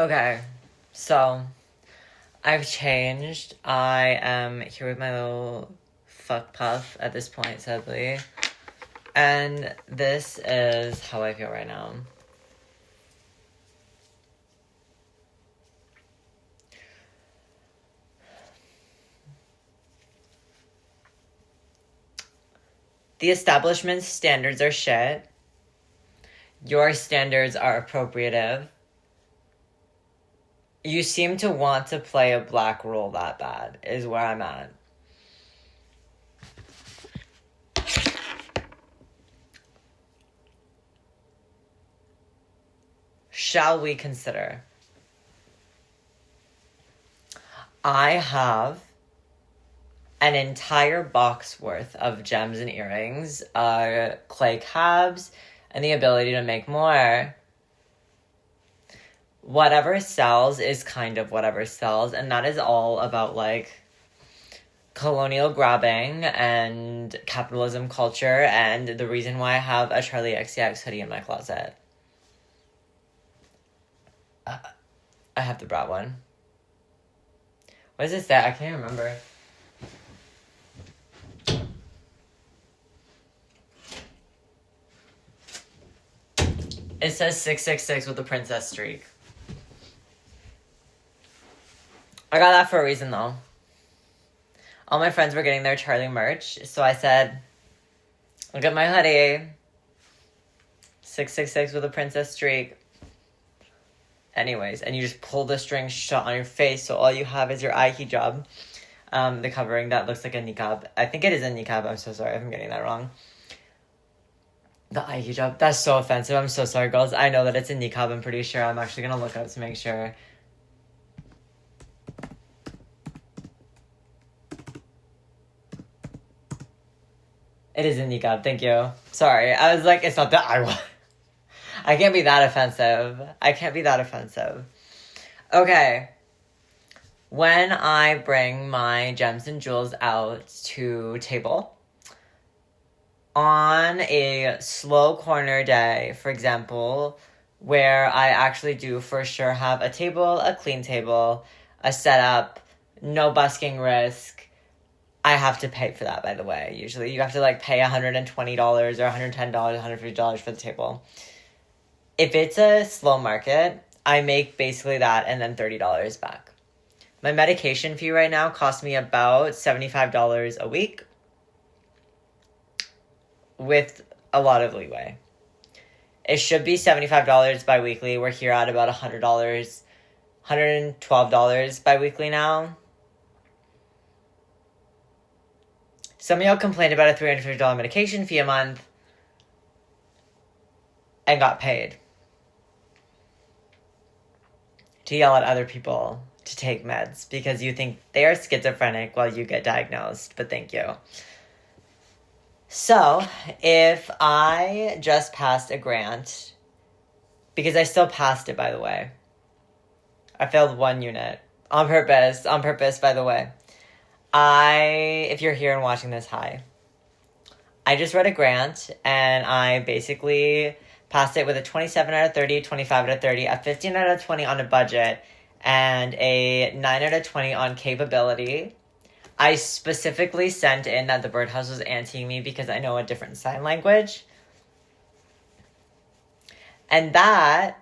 Okay, so I've changed. I am here with my little fuck puff at this point, sadly. And this is how I feel right now. The establishment's standards are shit. Your standards are appropriative. You seem to want to play a black role that bad, is where I'm at. Shall we consider? I have an entire box worth of gems and earrings, clay cabs, and the ability to make more. Whatever sells is kind of whatever sells, and that is all about, like, colonial grabbing and capitalism culture, and the reason why I have a Charlie XCX hoodie in my closet. I have the brown one. What does it say? I can't remember. It says 666 with the princess streak. I got that for a reason, though. All my friends were getting their Charlie merch, so I said, look at my hoodie. 666 with a princess streak. Anyways, and you just pull the string shut on your face, so all you have is your eye hijab. The covering that looks like a niqab. I think it is a niqab. I'm so sorry if I'm getting that wrong. The eye hijab. That's so offensive. I'm so sorry, girls. I know that it's a niqab. I'm pretty sure. I'm actually going to look up to make sure. It is a niqab. Thank you. Sorry. I was like, it's not that I can't be that offensive. Okay. When I bring my gems and jewels out to table, on a slow corner day, for example, where I actually do for sure have a table, a clean table, a setup, no busking risk, I have to pay for that, by the way. Usually you have to like pay $120 or $110, $150 for the table. If it's a slow market, I make basically that and then $30 back. My medication fee right now costs me about $75 a week with a lot of leeway. It should be $75 bi-weekly. We're here at about $100, $112 bi-weekly now. Some of y'all complained about a $350 medication fee a month and got paid to yell at other people to take meds because you think they are schizophrenic while you get diagnosed, but thank you. So, if I just passed a grant, because I still passed it, by the way. I failed one unit. On purpose, by the way. If you're here and watching this, hi. I just read a grant, and I basically passed it with a 27 out of 30, 25 out of 30, a 15 out of 20 on a budget, and a 9 out of 20 on capability. I specifically sent in that the birdhouse was anteing me because I know a different sign language. And that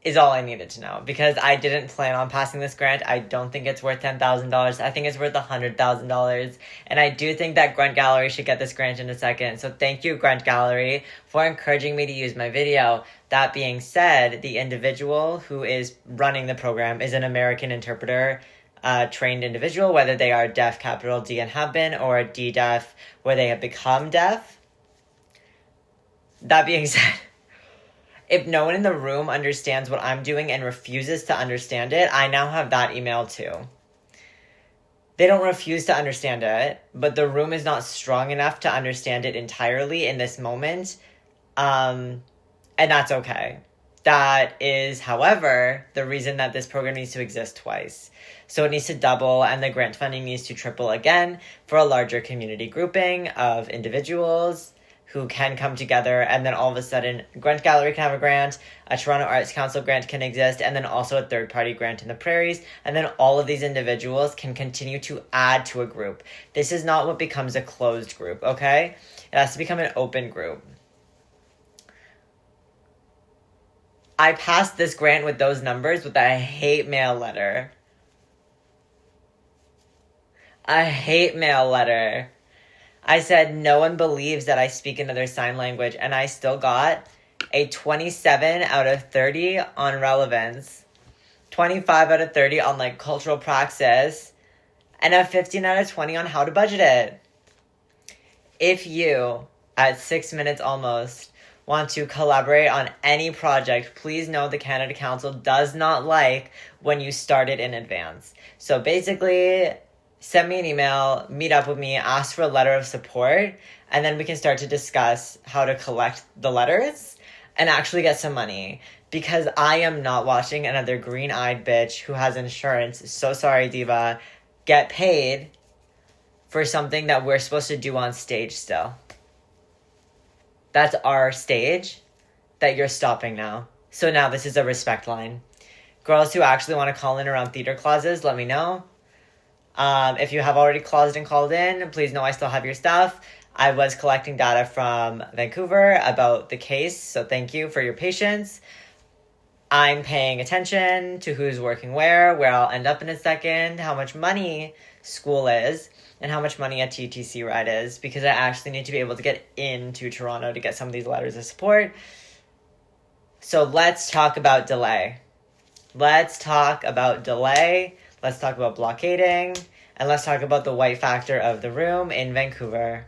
is all I needed to know because I didn't plan on passing this grant. I don't think it's worth $10,000. I think it's worth $100,000. And I do think that Grunt Gallery should get this grant in a second. So thank you, Grunt Gallery, for encouraging me to use my video. That being said, the individual who is running the program is an American interpreter, trained individual, whether they are deaf, capital D, and have been, or D-deaf, where they have become deaf. That being said, if no one in the room understands what I'm doing and refuses to understand it, I now have that email too. They don't refuse to understand it, but the room is not strong enough to understand it entirely in this moment. And that's okay. That is, however, the reason that this program needs to exist twice. So it needs to double and the grant funding needs to triple again for a larger community grouping of individuals who can come together, and then all of a sudden Grunt Gallery can have a grant, a Toronto Arts Council grant can exist, and then also a third-party grant in the prairies, and then all of these individuals can continue to add to a group. This is not what becomes a closed group, okay? It has to become an open group. I passed this grant with those numbers with a hate mail letter. A hate mail letter. I said, no one believes that I speak another sign language, and I still got a 27 out of 30 on relevance, 25 out of 30 on, like, cultural praxis, and a 15 out of 20 on how to budget it. If you, at 6 minutes almost, want to collaborate on any project, please know the Canada Council does not like when you start it in advance. So basically, send me an email, meet up with me, ask for a letter of support, and then we can start to discuss how to collect the letters and actually get some money. Because I am not watching another green-eyed bitch who has insurance, so sorry, Diva, get paid for something that we're supposed to do on stage still. That's our stage that you're stopping now. So now this is a respect line. Girls who actually want to call in around theater clauses, let me know. If you have already closed and called in, please know I still have your stuff. I was collecting data from Vancouver about the case, so thank you for your patience. I'm paying attention to who's working where I'll end up in a second, how much money school is, and how much money a TTC ride is, because I actually need to be able to get into Toronto to get some of these letters of support. So let's talk about delay. Let's talk about blockading, and let's talk about the white factor of the room in Vancouver.